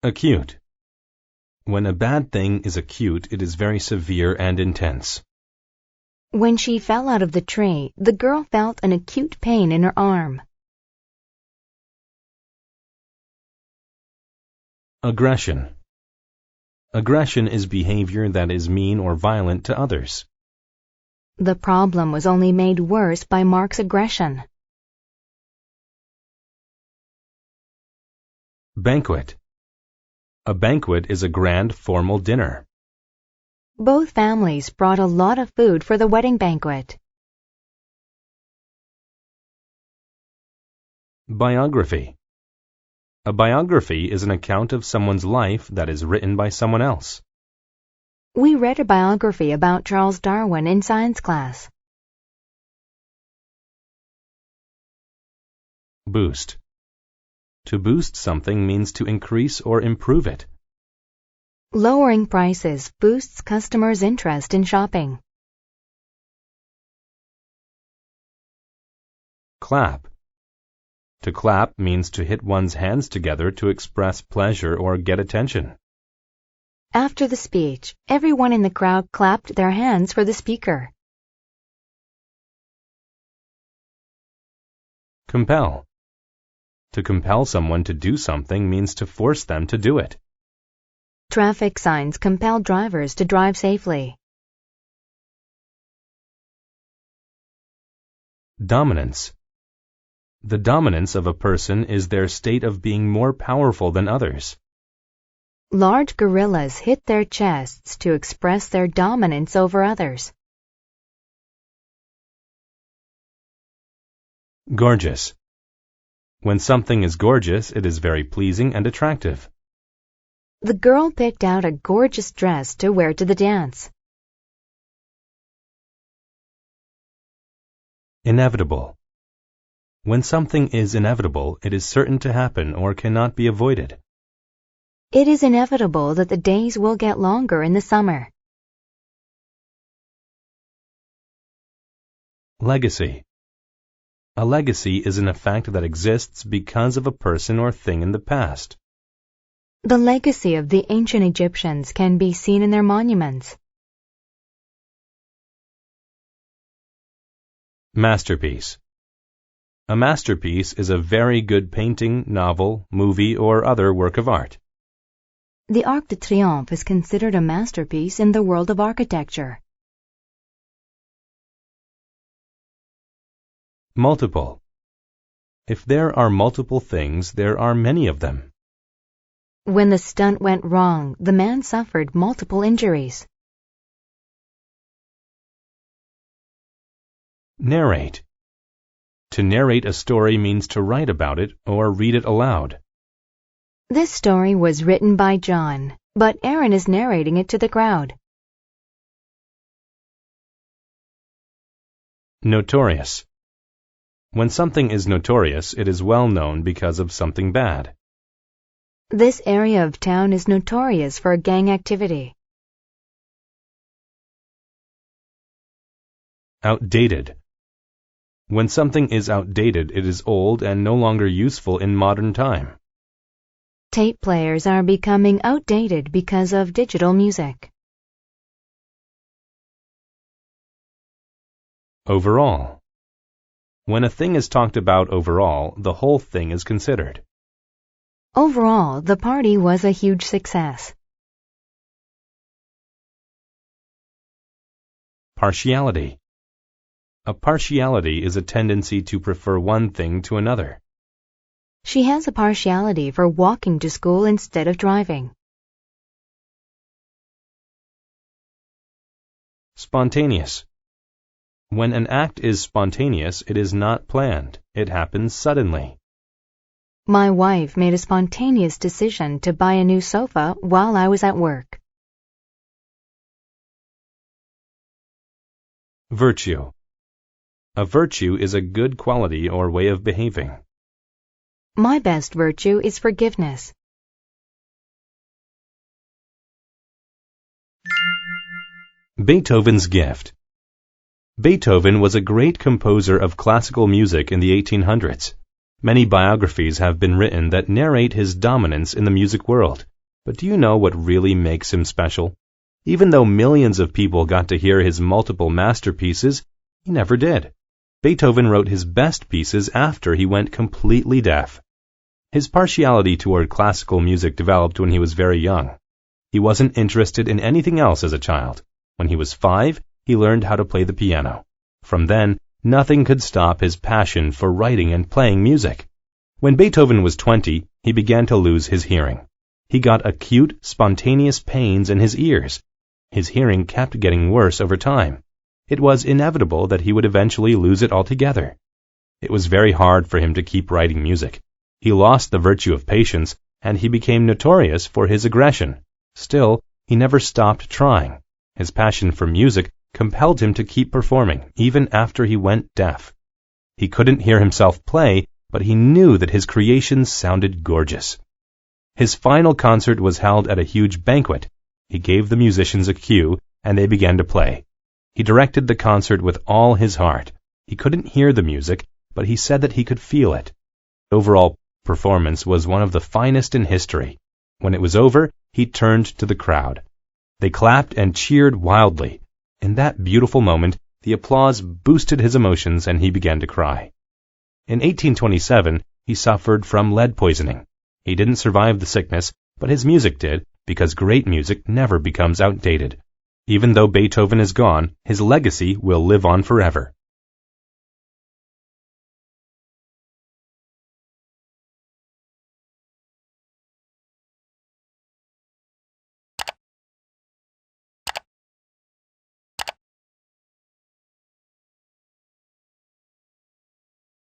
Acute. When a bad thing is acute, it is very severe and intense. When she fell out of the tree, the girl felt an acute pain in her arm. Aggression. Aggression is behavior that is mean or violent to others. The problem was only made worse by Mark's aggression. Banquet. A banquet is a grand formal dinner. Both families brought a lot of food for the wedding banquet. Biography. A biography is an account of someone's life that is written by someone else. We read a biography about Charles Darwin in science class. Boost. To boost something means to increase or improve it. Lowering prices boosts customers' interest in shopping. Clap. To clap means to hit one's hands together to express pleasure or get attention. After the speech, everyone in the crowd clapped their hands for the speaker. Compel. To compel someone to do something means to force them to do it. Traffic signs compel drivers to drive safely. Dominance. The dominance of a person is their state of being more powerful than others. Large gorillas hit their chests to express their dominance over others. Gorgeous. When something is gorgeous, it is very pleasing and attractive. The girl picked out a gorgeous dress to wear to the dance. Inevitable. When something is inevitable, it is certain to happen or cannot be avoided. It is inevitable that the days will get longer in the summer. Legacy. A legacy is an effect that exists because of a person or thing in the past. The legacy of the ancient Egyptians can be seen in their monuments. Masterpiece. A masterpiece is a very good painting, novel, movie, or other work of art. The Arc de Triomphe is considered a masterpiece in the world of architecture. Multiple. If there are multiple things, there are many of them. When the stunt went wrong, the man suffered multiple injuries. Narrate. To narrate a story means to write about it or read it aloud. This story was written by John, but Aaron is narrating it to the crowd. Notorious. When something is notorious, it is well known because of something bad. This area of town is notorious for gang activity. Outdated. When something is outdated, it is old and no longer useful in modern time. Tape players are becoming outdated because of digital music. Overall. When a thing is talked about overall, the whole thing is considered. Overall, the party was a huge success. Partiality. A partiality is a tendency to prefer one thing to another. She has a partiality for walking to school instead of driving. Spontaneous. When an act is spontaneous, it is not planned. It happens suddenly. My wife made a spontaneous decision to buy a new sofa while I was at work. Virtue. A virtue is a good quality or way of behaving. My best virtue is forgiveness. Beethoven's gift. Beethoven was a great composer of classical music in the 1800s. Many biographies have been written that narrate his dominance in the music world. But do you know what really makes him special? Even though millions of people got to hear his multiple masterpieces, he never did. Beethoven wrote his best pieces after he went completely deaf. His partiality toward classical music developed when he was very young. He wasn't interested in anything else as a child. When he was 5, he learned how to play the piano. From then, nothing could stop his passion for writing and playing music. When Beethoven was 20, he began to lose his hearing. He got acute, spontaneous pains in his ears. His hearing kept getting worse over time. It was inevitable that he would eventually lose it altogether. It was very hard for him to keep writing music. He lost the virtue of patience, and he became notorious for his aggression. Still, he never stopped trying. His passion for music compelled him to keep performing, even after he went deaf. He couldn't hear himself play, but he knew that his creations sounded gorgeous. His final concert was held at a huge banquet. He gave the musicians a cue, and they began to play. He directed the concert with all his heart. He couldn't hear the music, but he said that he could feel it. The overall performance was one of the finest in history. When it was over, he turned to the crowd. They clapped and cheered wildly. In that beautiful moment, the applause boosted his emotions and he began to cry. In 1827, he suffered from lead poisoning. He didn't survive the sickness, but his music did, because great music never becomes outdated. Even though Beethoven is gone, his legacy will live on forever.